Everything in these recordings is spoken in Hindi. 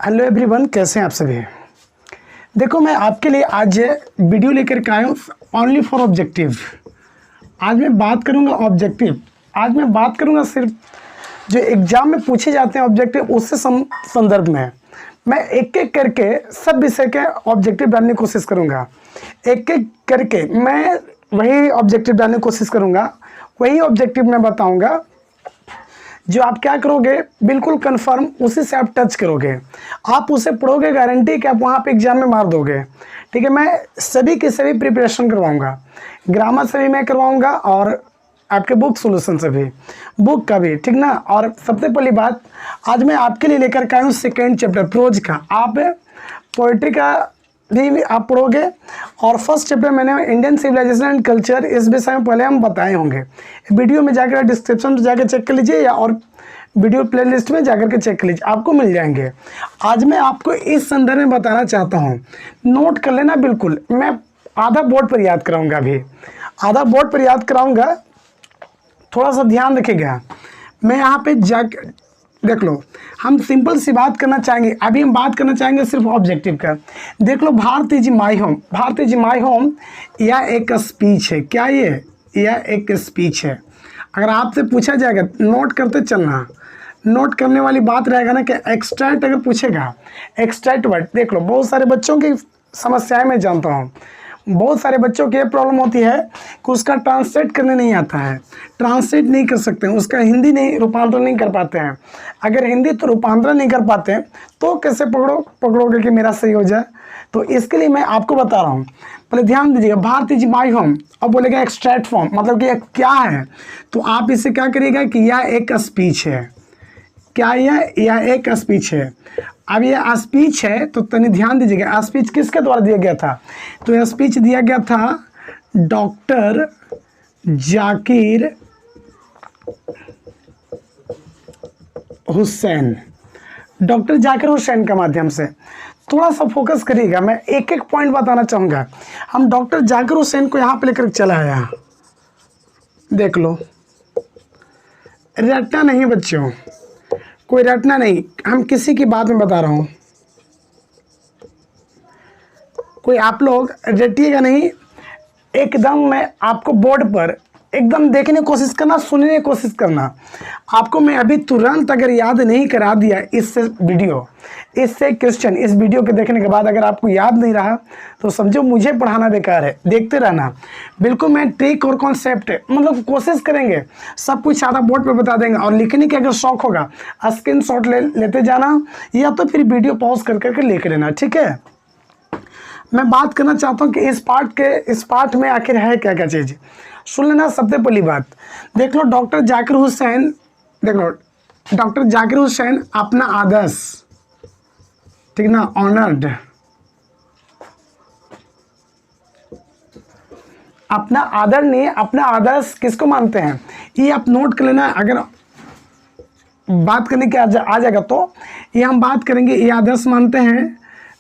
हेलो एवरीवन, कैसे हैं आप सभी। देखो, मैं आपके लिए आज वीडियो लेकर के आया हूँ ओनली फॉर ऑब्जेक्टिव। आज मैं बात करूँगा ऑब्जेक्टिव। आज मैं बात करूँगा सिर्फ जो एग्ज़ाम में पूछे जाते हैं ऑब्जेक्टिव, उससे संदर्भ में मैं एक एक करके सब विषय के ऑब्जेक्टिव डालने की कोशिश करूँगा। एक एक करके मैं वही ऑब्जेक्टिव डालने की कोशिश करूँगा, वही ऑब्जेक्टिव मैं बताऊँगा जो आप क्या करोगे, बिल्कुल कंफर्म उसी से आप टच करोगे, आप उसे पढ़ोगे, गारंटी कि आप वहाँ पे एग्जाम में मार दोगे। ठीक है, मैं सभी के सभी प्रिपरेशन करवाऊँगा, ग्रामर से भी मैं करवाऊँगा और आपके बुक सॉल्यूशन से भी, बुक का भी, ठीक ना। और सबसे पहली बात, आज मैं आपके लिए लेकर के आया हूँ सेकेंड चैप्टर प्रोज का। आप पोइट्री का भी आप पढ़ोगे और फर्स्ट चैप्टर मैंने इंडियन सिविलाइजेशन एंड कल्चर, इस विषय में पहले हम बताए होंगे। वीडियो में जाकर डिस्क्रिप्शन में जाकर चेक कर लीजिए या और वीडियो प्लेलिस्ट में जाकर के चेक कर लीजिए, आपको मिल जाएंगे। आज मैं आपको इस संदर्भ में बताना चाहता हूँ, नोट कर लेना बिल्कुल। मैं आधा बोर्ड पर याद कराऊँगा, अभी आधा बोर्ड पर याद कराऊँगा, थोड़ा सा ध्यान रखिएगा। मैं यहाँ पे जाकर देख लो, हम सिंपल सी बात करना चाहेंगे। अभी हम बात करना चाहेंगे सिर्फ ऑब्जेक्टिव का। देख लो, Bharti ji my home, Bharti ji my home, यह एक स्पीच है। क्या यह एक स्पीच है। अगर आपसे पूछा जाएगा, नोट करते चलना, नोट करने वाली बात रहेगा ना कि एक्सट्रैक्ट अगर पूछेगा, एक्सट्रैक्ट वर्ड, देख लो बहुत सारे बच्चों की समस्याएं मैं जानता हूँ। बहुत सारे बच्चों की ये प्रॉब्लम होती है कि उसका ट्रांसलेट करने नहीं आता है, ट्रांसलेट नहीं कर सकते हैं, उसका हिंदी नहीं रूपांतरण नहीं कर पाते हैं। अगर हिंदी तो रूपांतरण नहीं कर पाते हैं तो कैसे पकड़ोगे कि मेरा सही हो जाए। तो इसके लिए मैं आपको बता रहा हूँ, पहले ध्यान दीजिएगा। भारती जी माई होम, अब बोलेगा एक्सट्रैक्ट फॉर्म, मतलब कि यह क्या है। तो आप इसे क्या करिएगा कि यह एक स्पीच है। क्या यह एक स्पीच है। अब यह स्पीच है तो तनी ध्यान दीजिएगा, स्पीच किसके द्वारा दिया गया था। तो यह स्पीच दिया गया था डॉक्टर जाकिर हुसैन, डॉक्टर जाकिर हुसैन के माध्यम से। थोड़ा सा फोकस करिएगा, मैं एक एक पॉइंट बताना चाहूँगा। हम डॉक्टर जाकिर हुसैन को यहाँ पे लेकर चला आया, देख लो, रटना नहीं बच्चों, कोई रटना नहीं, हम किसी की बात में बता रहा हूँ, कोई आप लोग रटिएगा नहीं। एकदम मैं आपको बोर्ड पर एकदम देखने की कोशिश करना, सुनने की कोशिश करना। आपको मैं अभी तुरंत अगर याद नहीं करा दिया इससे वीडियो, इससे क्वेश्चन, इस वीडियो के देखने के बाद अगर आपको याद नहीं रहा तो समझो मुझे पढ़ाना बेकार है। देखते रहना, बिल्कुल मैं ट्रिक और कॉन्सेप्ट मतलब कोशिश करेंगे, सब कुछ सारा बोर्ड पे बता देंगे। और लिखने के अगर शौक होगा स्क्रीनशॉट लेते जाना या तो फिर वीडियो पॉज कर करके लिख लेना, ठीक है। मैं बात करना चाहता हूँ कि इस पार्ट में आखिर है क्या क्या चीज़, सुन लेना। सबसे पहली बात देख लो, डॉक्टर जाकिर हुसैन, देख लो, डॉक्टर जाकिर हुसैन अपना आदर्श, ठीक ना, ऑनर्ड, अपना आदरणीय, अपना आदर्श किसको मानते हैं, ये आप नोट कर लेना। अगर बात करने की आ जाएगा तो ये हम बात करेंगे, ये आदर्श मानते हैं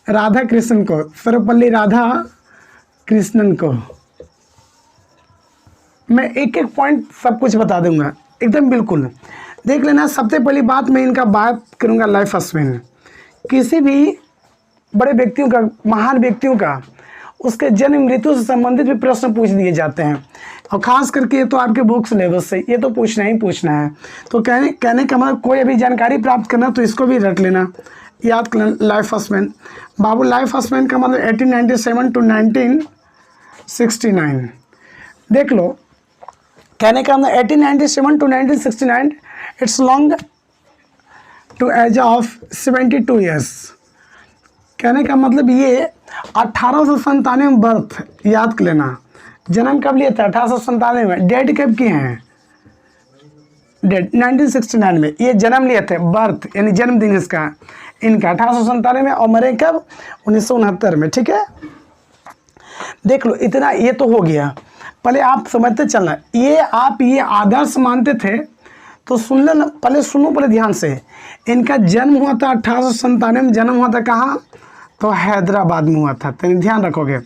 राधा कृष्णन को, सर्वपल्ली राधा कृष्णन को। मैं एक एक पॉइंट सब कुछ बता दूंगा एकदम बिल्कुल, देख लेना। सबसे पहली बात मैं इनका बात करूंगा लाइफ स्पैन। किसी भी बड़े व्यक्तियों का, महान व्यक्तियों का, उसके जन्म मृत्यु से संबंधित भी प्रश्न पूछ दिए जाते हैं, और ख़ास करके ये तो आपके बुक सिलेबस से ये तो पूछना ही पूछना है। तो कहने का मतलब कोई अभी जानकारी प्राप्त करना तो इसको भी रट लेना, याद कर लेना। लाइफ स्पैन बाबू, लाइफ स्पैन का मतलब 1897 to 1969, देख लो। कहने का मतलब 1897 to 1969, it's long to age of 72 years. कहने का मतलब ये 1897 में बर्थ, याद कर लेना। जन्म कब लिया था, 1897 में। डेट कब किए हैं, डेट 1969 में ये जन्म लिए थे, बर्थ यानी जन्मदिन इसका, इनका 1897 में, और मरे कब, 1969 में, ठीक है। देख लो, इतना ये तो हो गया। पहले आप समझते चलना, ये आप ये आदर्श मानते थे तो सुन लेना, पहले सुनो, पहले ध्यान से। इनका जन्म हुआ था 1897 में, जन्म हुआ था कहाँ, तो हैदराबाद में हुआ था। तो ध्यान रखोगे,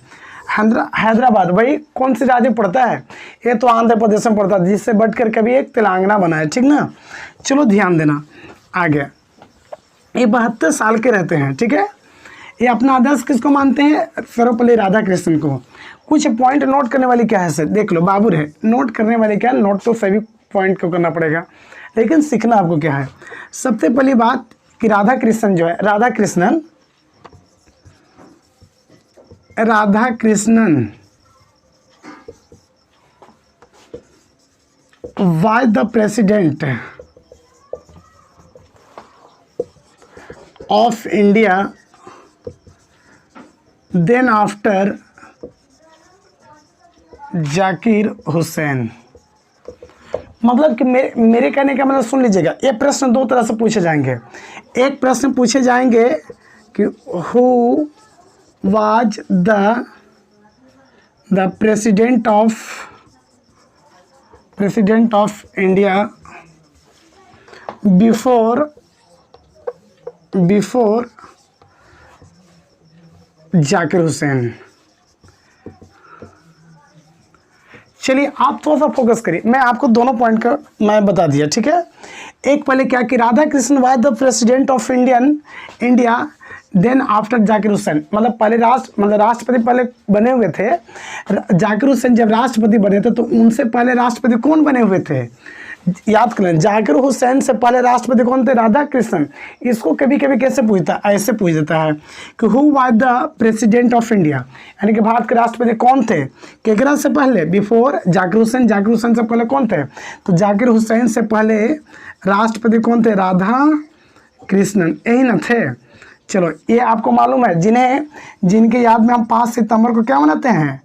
हैदराबाद, भाई कौन सी राज्य पड़ता है, ये तो आंध्र प्रदेश में पड़ता है, जिससे बढ़कर कभी एक तेलंगाना बना है, ठीक ना। चलो ध्यान देना आगे। ये 72 साल के रहते हैं, ठीक है। ये अपना आदर्श किसको मानते हैं? सर्वपल्ली राधाकृष्णन को। कुछ पॉइंट नोट करने वाली क्या है सर? देख लो बाबू है, नोट करने वाले क्या, नोट तो सभी पॉइंट को करना पड़ेगा, लेकिन सीखना आपको क्या है। सबसे पहली बात कि राधाकृष्णन जो है, Radhakrishnan was the president of India then after Zakir Hussain. मतलब कि मेरे कहने का मतलब सुन लीजिएगा, ये प्रश्न दो तरह से पूछे जाएंगे। एक प्रश्न पूछे जाएंगे कि who was the president of India before Zakir Hussain. चलिए आप थोड़ा सा फोकस करिए, मैं आपको दोनों पॉइंट का मैं बता दिया, ठीक है। एक पहले क्या कि Radha Krishna was the president of India then after Zakir Hussain. मतलब पहले राष्ट्रपति पहले बने हुए थे। जाकिर हुसैन जब राष्ट्रपति बने थे तो उनसे पहले राष्ट्रपति कौन बने हुए थे? याद कर लें, जाकिर हुसैन से पहले राष्ट्रपति कौन थे? राधा कृष्णन। इसको कभी कभी कैसे पूछता है, ऐसे पूछ देता है कि who was the president of India, यानी कि भारत के राष्ट्रपति कौन थे केकरा से पहले? बिफोर जाकिर हुसैन। जाकिर हुसैन से पहले कौन थे? तो जाकिर हुसैन से पहले राष्ट्रपति कौन थे? राधा कृष्णन, यही न थे। चलो ये आपको मालूम है, जिनके याद में हम 5 सितंबर को क्या मनाते हैं?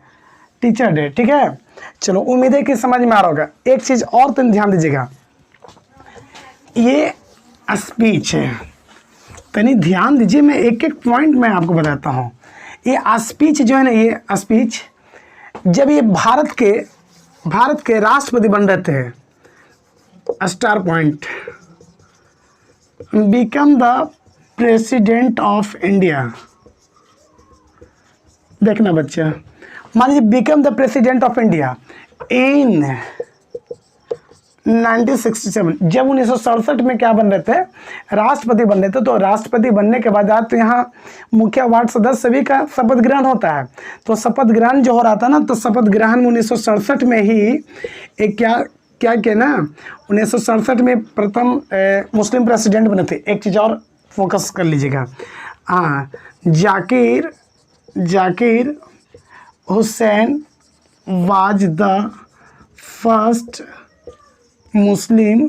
टीचर डे, ठीक है। चलो उम्मीद है कि समझ में आ रहा होगा। एक चीज और तुम ध्यान दीजिएगा, ये स्पीच है, तनी ध्यान दीजिए, मैं एक एक पॉइंट मैं आपको बताता हूँ। ये स्पीच जो है ना, ये स्पीच जब ये भारत के राष्ट्रपति बन रहे थे, star point, become the president of India. देखना बच्चा, मान लीजिए become the president of India in 1967, जब 1967 में क्या बन रहे थे? राष्ट्रपति बन रहे थे। तो राष्ट्रपति बनने के बाद तो यहाँ मुख्य वार्ड सदस्य सभी का शपथ ग्रहण होता है। तो शपथ ग्रहण जो हो रहा था ना, तो शपथ ग्रहण में 1967 में ही एक क्या किया ना, 1967 में प्रथम मुस्लिम प्रेसिडेंट बने थे। एक चीज़ और फोकस कर लीजिएगा, हाँ, Zakir Hussain was the first Muslim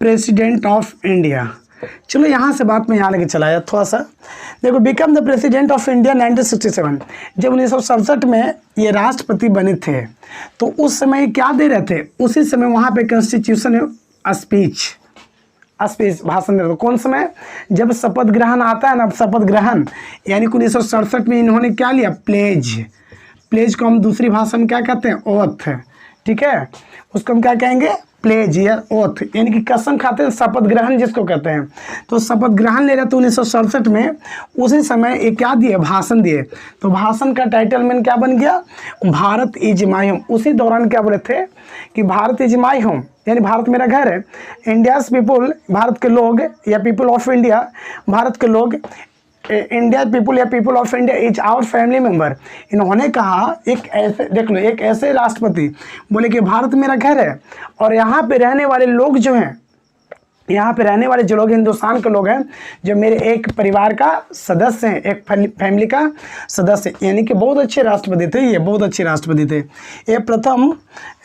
president of India. चलो यहाँ से बात में यहाँ लेके चला आया थोड़ा सा। देखो, become the president of India 1967, जब 1967 में ये राष्ट्रपति बने थे, तो उस समय क्या दे रहे थे? उसी समय वहाँ पे कॉन्स्टिट्यूशन स्पीच भाषण दे रहे थे। कौन समय? जब शपथ ग्रहण आता है ना, शपथ ग्रहण, यानी कि 1967 में इन्होंने क्या लिया? प्लेज को हम दूसरी भाषा में क्या कहते हैं? ओथ, ठीक है। उसको हम क्या कहेंगे? प्लेज या ओथ, यानी कि कसम खाते हैं, शपथ ग्रहण जिसको कहते हैं। तो शपथ ग्रहण ले रहे थे 1967 में, उसी समय एक क्या दिए? भाषण दिए। तो भाषण का टाइटल में क्या बन गया? Bharat is my home. उसी दौरान क्या बोले थे कि भारत इज माय होम, यानी भारत मेरा घर है। इंडियाज पीपुल, भारत के लोग, या पीपल ऑफ इंडिया, भारत के लोग, इंडिया पीपल या people of India is our family member. इन्होंने कहा, एक ऐसे, देख लो, एक ऐसे राष्ट्रपति बोले कि भारत मेरा घर है और यहाँ पे रहने वाले लोग जो हैं, यहाँ पे रहने वाले जो लोग हिंदुस्तान के लोग हैं, जो मेरे एक परिवार का सदस्य हैं, एक फैमिली का सदस्य, यानी कि बहुत अच्छे राष्ट्रपति थे। ये बहुत अच्छे राष्ट्रपति थे। ये प्रथम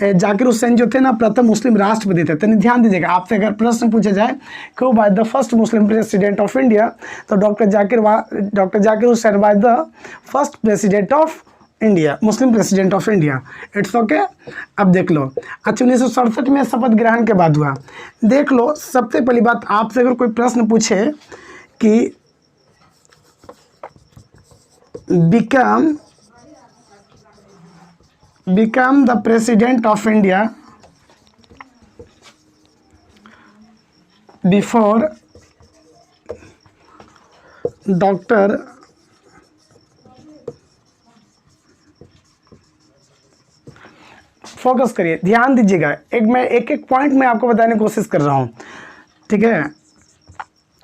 जाकिर हुसैन जो थे ना, प्रथम मुस्लिम राष्ट्रपति थे। तो ध्यान दीजिएगा, आपसे अगर प्रश्न पूछा जाए क्यों by the first Muslim president of India, तो doctor Zakir Hussain by the first president of India, Muslim president of India. It's okay. अब देख लो, अच्छा 1967 में शपथ ग्रहण के बाद हुआ। देख लो, सबसे पहली बात, आपसे अगर कोई प्रश्न पूछे कि become the president of India before doctor focus करिए, ध्यान दीजिएगा। एक एक पॉइंट में आपको बताने की कोशिश कर रहा हूँ, ठीक है।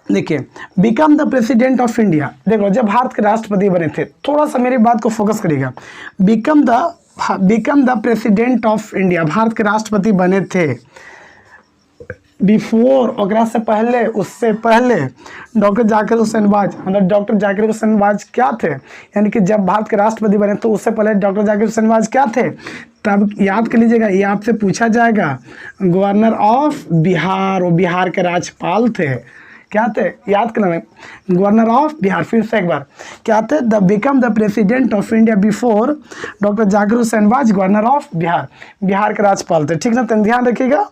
देखिए, become the president of India, देखो जब भारत के राष्ट्रपति बने थे, थोड़ा सा मेरी बात को फोकस करिएगा। Become the president of India, Bharat के राष्ट्रपति बने थे। बिफोर, और से पहले, उससे पहले डॉक्टर जाकिर हुसैन वाज, मतलब डॉक्टर जाकिर हुसैन वाज क्या थे, यानी कि जब भारत के राष्ट्रपति बने तो उससे पहले डॉक्टर जाकिर हुसैन वाज क्या थे, तब याद कर लीजिएगा, ये आपसे पूछा जाएगा। गवर्नर ऑफ बिहार, वो बिहार के राज्यपाल थे। क्या थे, याद कर लेना, गवर्नर ऑफ बिहार। फिर से एक बार, क्या थे, the become the president of India before doctor Zakir Hussain was governor of Bihar, Bihar के राज्यपाल थे, ठीक ना, तो ध्यान रखिएगा।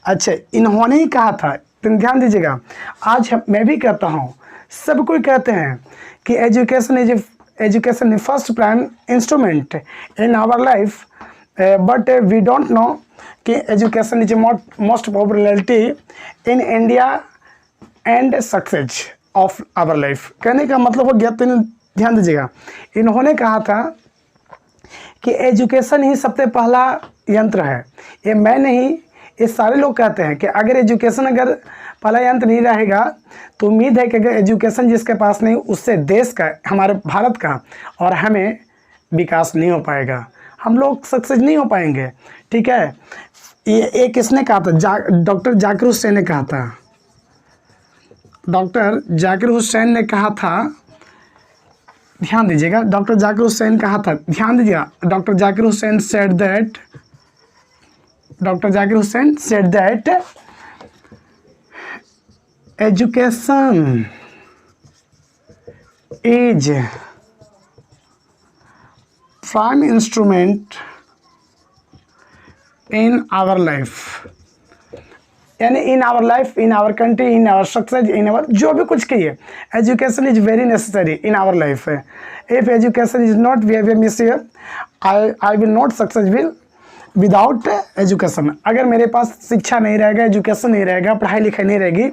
अच्छा, इन्होंने ही कहा था, तो ध्यान दीजिएगा। आज मैं भी कहता हूँ, सब कोई कहते हैं कि education is first prime instrument in our life, but we don't know कि education is most popularity in India and success of our life. कहने का मतलब हो गया, तो ध्यान दीजिएगा, इन्होंने कहा था कि एजुकेशन ही सबसे पहला यंत्र है। ये मैं नहीं, ये सारे लोग कहते हैं कि अगर एजुकेशन अगर पहला यंत्र नहीं रहेगा तो उम्मीद है कि अगर एजुकेशन जिसके पास नहीं, उससे देश का, हमारे भारत का और हमें विकास नहीं हो पाएगा, हम लोग सक्सेस नहीं हो पाएंगे, ठीक है। ये किसने कहा था, डॉक्टर जाकिर हुसैन ने कहा था। डॉक्टर जाकिर हुसैन ने कहा था, ध्यान दीजिएगा, डॉक्टर जाकिर हुसैन कहा था, ध्यान दीजिएगा, doctor Zakir Hussain said that, doctor Zakir Hussain said that education is prime instrument in our life, यानी in our life, in our country, in our success, in our, जो भी कुछ कहिए, education is very necessary in our life. If education is not, we have a misery, I will not successful without education. अगर मेरे पास शिक्षा नहीं रहेगा, एजुकेशन नहीं रहेगा, पढ़ाई लिखाई नहीं रहेगी,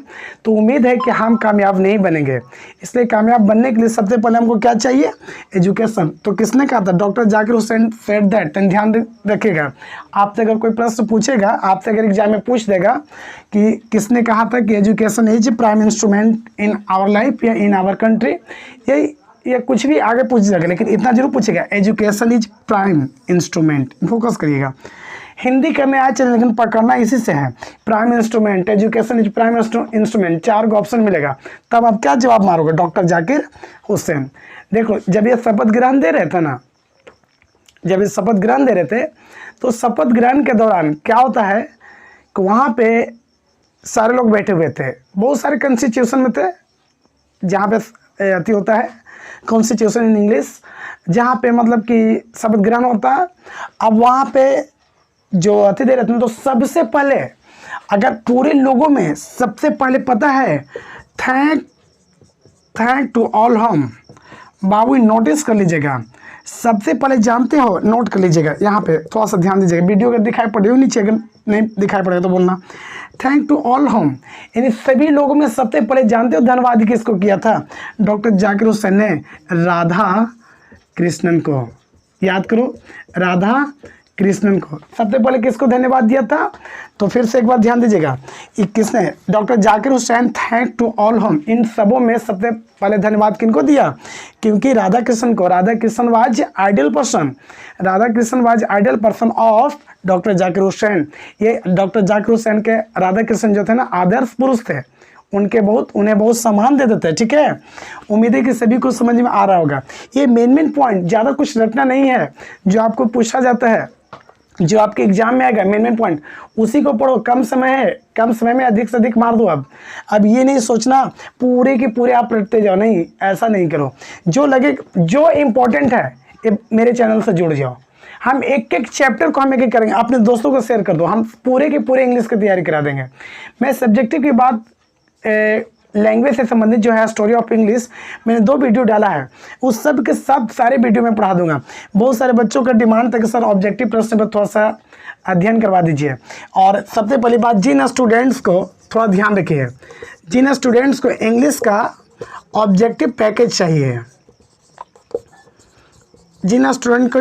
तो उम्मीद है कि हम कामयाब नहीं बनेंगे। इसलिए कामयाब बनने के लिए सबसे पहले हमको क्या चाहिए, एजुकेशन। तो किसने कहा था, doctor Zakir Hussain said that. ध्यान रखिएगा, आपसे अगर कोई प्रश्न पूछेगा, आपसे अगर एग्जाम में पूछ देगा कि किसने कहा था कि education is prime instrument in our life या इन आवर कंट्री, ये कुछ भी आगे पूछ जाएगा, लेकिन इतना जरूर पूछेगा, education is prime instrument. Focus करिएगा, हिंदी करने आए चले, लेकिन पकड़ना इसी से है, prime instrument, education is prime instrument, 4 को ऑप्शन मिलेगा, तब आप क्या जवाब मारोगे, डॉक्टर जाकिर हुसैन। देखो, जब ये शपथ ग्रहण दे रहे थे ना, जब ये शपथ ग्रहण दे रहे थे, तो शपथ ग्रहण के दौरान क्या होता है कि वहाँ पे सारे लोग बैठे हुए थे, बहुत सारे कॉन्स्टिट्यूशन में थे, जहाँ पे अति होता है कॉन्स्टिट्यूशन इन इंग्लिश, जहाँ पे मतलब कि शपथ ग्रहण होता है। अब वहाँ पे जो अति दे रहते हैं, तो सबसे पहले, अगर पूरे लोगों में सबसे पहले पता है, थैंक टू ऑल होम, बाबू नोटिस कर लीजिएगा, सबसे पहले जानते हो, नोट कर लीजिएगा, यहाँ पे थोड़ा सा ध्यान दीजिएगा, वीडियो अगर दिखाई पड़े हो नीचे, अगर नहीं दिखाई पड़ेगा तो बोलना। थैंक टू ऑल होम, यानी सभी लोगों में सबसे पहले जानते हो धन्यवाद किसको किया था, डॉक्टर जाकिर हुसैन ने राधा कृष्णन को, याद करो, राधा कृष्णन को सबसे पहले किसको धन्यवाद दिया था। तो फिर से एक बार ध्यान दीजिएगा, किसने, doctor Zakir Hussain, thank to all home, इन सबों में सबसे पहले धन्यवाद किनको दिया, क्योंकि राधा कृष्ण को, Radha Krishna was ideal person, Radha Krishna was ideal person of doctor Zakir Hussain. ये डॉक्टर जाकिर हुसैन के राधा कृष्ण जो थे ना, आदर्श पुरुष थे, उन्हें बहुत सम्मान देते थे, ठीक है। उम्मीद है कि सभी को समझ में आ रहा होगा। ये मेन पॉइंट, ज़्यादा कुछ रटना नहीं है, जो आपको पूछा जाता है, जो आपके एग्जाम में आएगा मेन पॉइंट, उसी को पढ़ो। कम समय है, कम समय में अधिक से अधिक मार दो। अब ये नहीं सोचना पूरे के पूरे आप रटते जाओ, नहीं, ऐसा नहीं करो। जो लगे, जो इम्पोर्टेंट है, ये मेरे चैनल से जुड़ जाओ। हम एक एक चैप्टर को हम एक एक करेंगे, अपने दोस्तों को शेयर कर दो, हम पूरे के पूरे इंग्लिश की तैयारी करा देंगे। मैं सब्जेक्टिव की बात, लैंग्वेज से संबंधित जो है स्टोरी ऑफ इंग्लिश, मैंने 2 वीडियो डाला है, उस सब के सब सारे वीडियो में पढ़ा दूंगा। बहुत सारे बच्चों का डिमांड था कि सर ऑब्जेक्टिव प्रश्न पर थोड़ा सा अध्ययन करवा दीजिए। और सबसे पहली बात, जिन स्टूडेंट्स को, थोड़ा ध्यान रखिए, जिन स्टूडेंट्स को इंग्लिश का ऑब्जेक्टिव पैकेज चाहिए, जिन स्टूडेंट को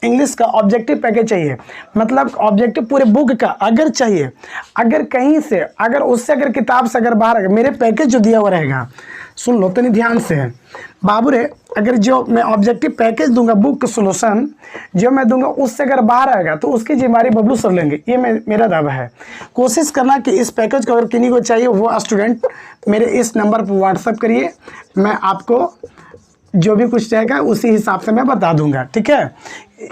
इंग्लिश का ऑब्जेक्टिव पैकेज चाहिए, मतलब ऑब्जेक्टिव पूरे बुक का अगर चाहिए, अगर कहीं से अगर उससे अगर किताब से अगर बाहर अगर मेरे पैकेज जो दिया हुआ रहेगा, सुन लो तो नहीं ध्यान से बाबू रे, अगर जो मैं ऑब्जेक्टिव पैकेज दूंगा बुक सोल्यूशन जो मैं दूंगा उससे अगर बाहर आएगा तो उसकी जिम्मेदारी बबलू सर लेंगे, ये मेरा दावा है। कोशिश करना कि इस पैकेज को अगर किन्हीं को चाहिए वो स्टूडेंट मेरे इस नंबर पर व्हाट्सएप करिए, मैं आपको जो भी कुछ रहेगा उसी हिसाब से मैं बता दूंगा, ठीक है।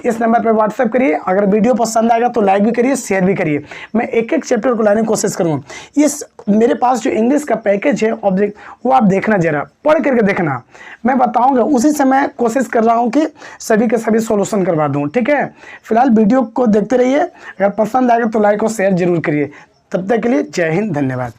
इस नंबर पर व्हाट्सएप करिए, अगर वीडियो पसंद आएगा तो लाइक भी करिए, शेयर भी करिए। मैं एक एक चैप्टर को लाने की कोशिश करूँगा। इस मेरे पास जो इंग्लिश का पैकेज है ऑब्जेक्ट वो आप देखना, जरा पढ़ करके देखना, मैं बताऊंगा उसी से मैं कोशिश कर रहा हूं कि सभी के सभी सॉल्यूशन करवा दूं, ठीक है। फिलहाल वीडियो को देखते रहिए, अगर पसंद आएगा तो लाइक और शेयर जरूर करिए। तब तक के लिए जय हिंद, धन्यवाद।